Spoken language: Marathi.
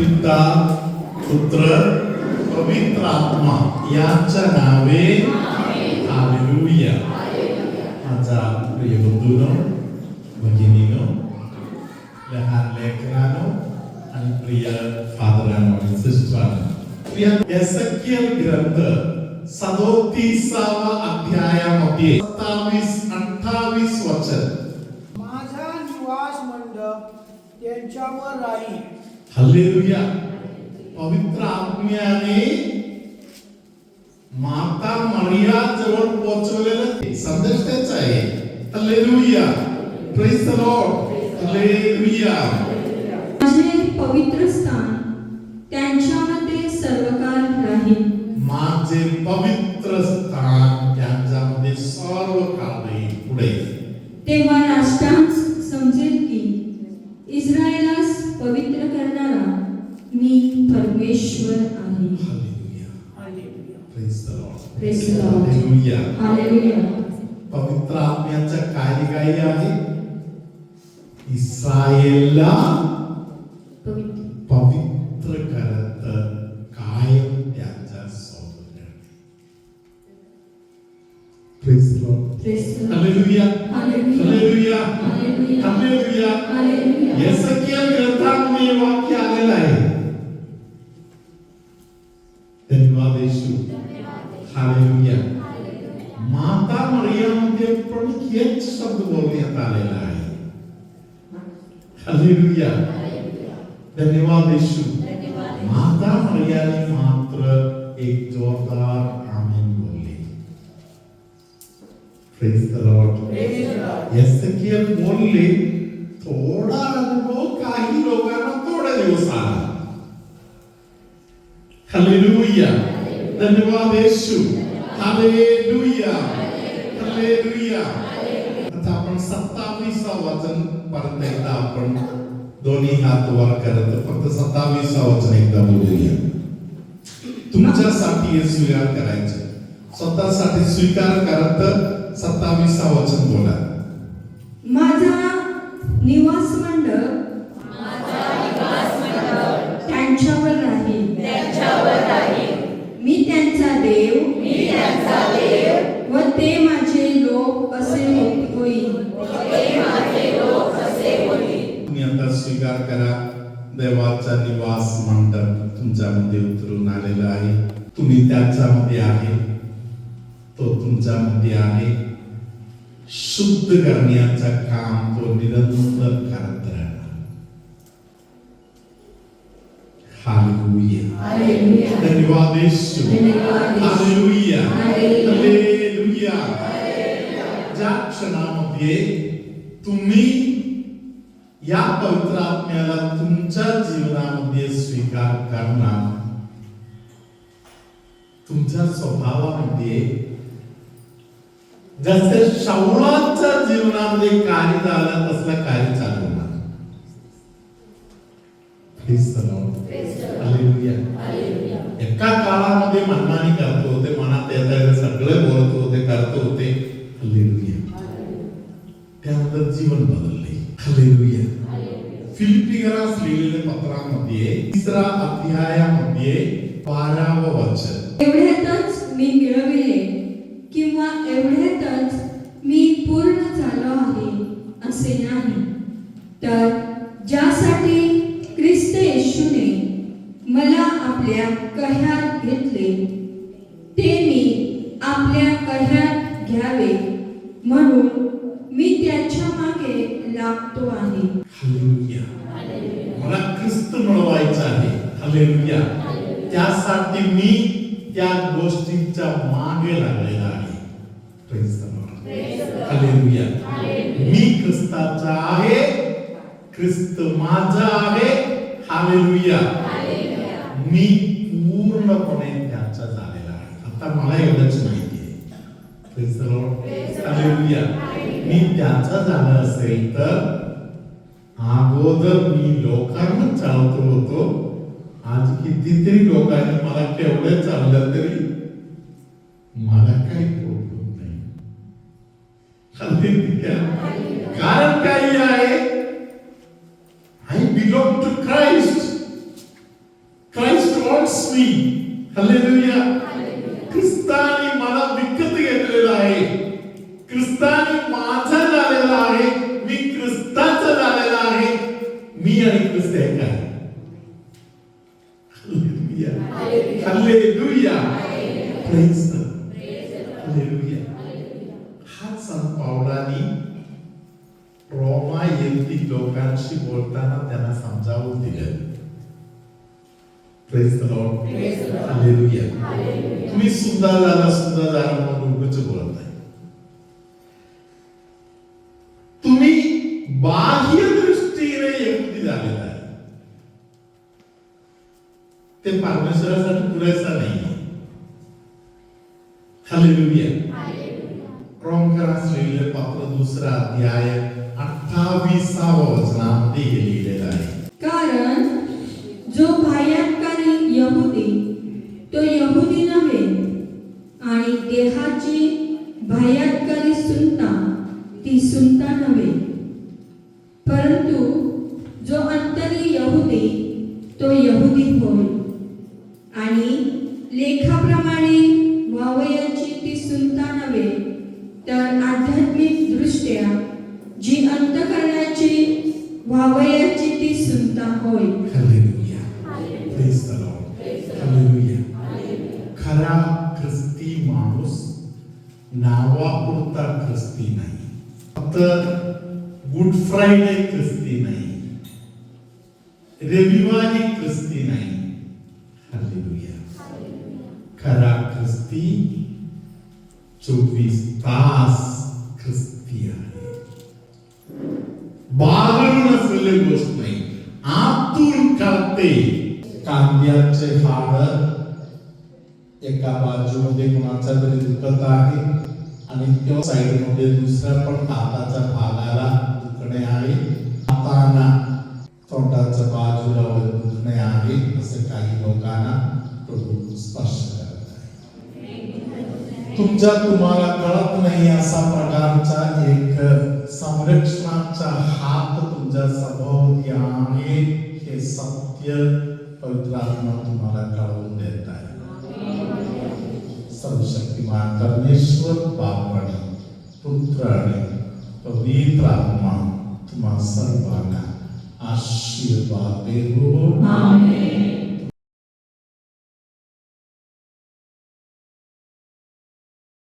पिता पुत्र पवित्र आत्मा यांच्या नावे हालेलुया. माझा प्रिय बंधूंनो, भगिनीनो, लहान लेकरांनो आणि प्रिय फादरांनो आणि सिस्टरांनो, प्रिय एसेकिएल ग्रंथ 37 अध्यायामध्ये 27-28 वचन. माझा निवास मंडप त्यांच्यावर राहील. हालेलुया. पवित्र आत्म्याने माता मरिया जवळ पोहोचवलेला संदेश त्याचा आहे. Hallelujah. Praise the lord. Hallelujah. माझे पवित्र स्थान त्यांच्यामध्ये सर्वकाळ राहील. माझे पवित्र स्थान त्यांच्यामध्ये सर्व काळ राहील. पुढे तेव्हा राष्ट्रांस समजेल की इस्रायेलास पवित्र करणारा मी परमेश्वर आहे. Hallelujah. Praise the Lord. Praise the lord. Hallelujah. Hallelujah. पवित्र आत्म्याचा काय आहे? इस्रायेलला पवित्र करत कायम त्यांच्या सोबत राहते. Praise the lord. Hallelujah. Hallelujah. Hallelujah. Ezekiel ग्रंथामध्ये वाक्य आलेलं आहे. धन्यवाद येशू. हालेलुया. माता मरियामध्ये पण एक शब्द बोलण्यात आलेला आहे. हालेलुया. धन्यवाद येशू. माता मरियाने मात्र एक जोरदार आमीन बोलली. Praise the Lord. एसेकिएल बोलले. थोडा अनुभव काही लोकांना थोडे दिवस आला. हालेलुया. धन्यवाद येशू. हालेलुया. हालेलुया. आता आपण 27 वचन परत एकदा आपण दोन्ही हात वर करत फक्त 27 वचन एकदा बोलूया. तुमच्यासाठी हे स्वीकार करायचं. स्वतःसाठी स्वीकार करत 27 वचन बोला. माझा निवास मंडप त्यांच्यावर राहील. मी त्यांचा देव व ते माझे लोक असे होईल. तुम्ही आता स्वीकार करा. देवाचा निवास मंडप तुमच्यामध्ये उतरून आलेला आहे. तुम्ही त्याच्यामध्ये आहे. तो तुमच्यामध्ये आहे. शुद्ध करण्याचं काम तो निरंतर करत राहणार. हालेलुया. धन्यवाद येशू. हालेलुया. हालेलुया. ज्या क्षणामध्ये तुम्ही या पवित्र आत्म्याला तुमच्या जीवनामध्ये स्वीकार करणार, तुमच्या स्वभावामध्ये जसे शाऊलाच्या जीवनामध्ये कार्य झालं तसलं कार्य चालू होणार. Praise the lord. हालेलुया. एका काळामध्ये मनमानी करत होते, मनात येतं सगळे बोलत होते, करत होते. हालेलुया. त्यानंतर जीवन बदलले. हालेलुया. फिलिपियरास लिहिलेल्या पत्रामध्ये 3 अध्यायामध्ये 12 वचन. एवढ्यातच मी मिळविले किंवा एवढ्यातच मी पूर्ण झालो आहे असे नाही, तर ज्यासाठी ख्रिस्त येशूने मला आपल्या कह्यात घेतले ते मी आपल्या कह्यात घ्यावे म्हणून मी त्याच्या मागे लागतो आहे. हालेलुया. मला ख्रिस्त मिळवायचा आहे. हालेलुया. त्यासाठी मी त्या गोष्टीच्या मागे लागलेला आहे. Praise the lord. हालेलुया. मी ख्रिस्ताचा आहे. ख्रिस्त माझा आहे. हालेलुया. मी पूर्णपणे त्याचा झालेला आहे. आता मला एवढंच माहिती आहे. Praise the lord. हालेलुया. मी त्याचा झाला असेल तर अगोदर मी लोकांना चालतो होतो. आज कितीतरी लोकांनी मला केवढे चाललं तरी मला काही प्रॉब्लेम नाही. कारण काही आहे, I belong to Christ. Hallelujah. ख्रिस्ताने मला विकत घेतलेलं आहे. ख्रिस्ताने माझा झालेला आहे. मी ख्रिस्ताचा झालेला आहे. मी आणि ख्रिस्त एक आहे. Hallelujah. Hallelujah. Praise the lord. Hallelujah. हा संत पावलाने रोमा येथील लोकांशी बोलताना त्यांना समजावून दिलं. Praise the lord. हालेलुया. तुम्ही सुद्धा झाला म्हणून उगाच बोलत आहे. तुम्ही बाह्य दृष्टीने यहुदी झालेला आहे. ते परमेश्वरासाठी पुरेसा नाही. हालेलुया. रोमकरास लिहिलेले पत्र 2 अध्याय 28 वचनामध्ये हे लिहिलेलं आहे. कारण जो बाह्यकारी यहुदी तो यहुदी नव्हे आणि देहाची बाह्यकारी सुनता ती सुनता नव्हे, परंतु जो अंतरी यहुदी तो यहुदी होय आणि लेखाप्रमाणे वावयाची ती सुनता नव्हे, तर आध्यात्मिक दृष्ट्या जी अंतःकरणाची वावयाची ती सुनता होय. Hallelujah. Praise the lord. Hallelujah. खरा ख्रिस्ती माणूस नावापुरता ख्रिस्ती नाही. फक्त गुड फ्रायडे ख्रिस्ती नाही. रविवारी ख्रिस्ती नाही. हालेलुया. खरा ख्रिस्ती 24 तास ख्रिस्ती आहे. बाहेरून असलेली गोष्ट नाही, आतून करते. कांद्याचे झाड एका बाजूमध्ये कोणाचा तरी दुखत आहे आणि त्या साइड मध्ये दुसऱ्या पण हाताच्या भागाला दुखणे आहे. हाताना तोंडाच्या बाजूला दुखणे आहे. असे काही लोकांना प्रभू स्पर्श करत आहे. तुम्हाला कळत नाही असा प्रकारचा एक संरक्षणाचा हात तुमच्या सभोवती आहे. हे सत्य पवित्र आत्मा तुम्हाला कळवून देत आहे. सर्वशक्तिमान परमेश्वर बाप आणि पुत्र आणि पवित्र आत्मा तुम्हा सर्वांना आशीर्वाद देवो. आमेन.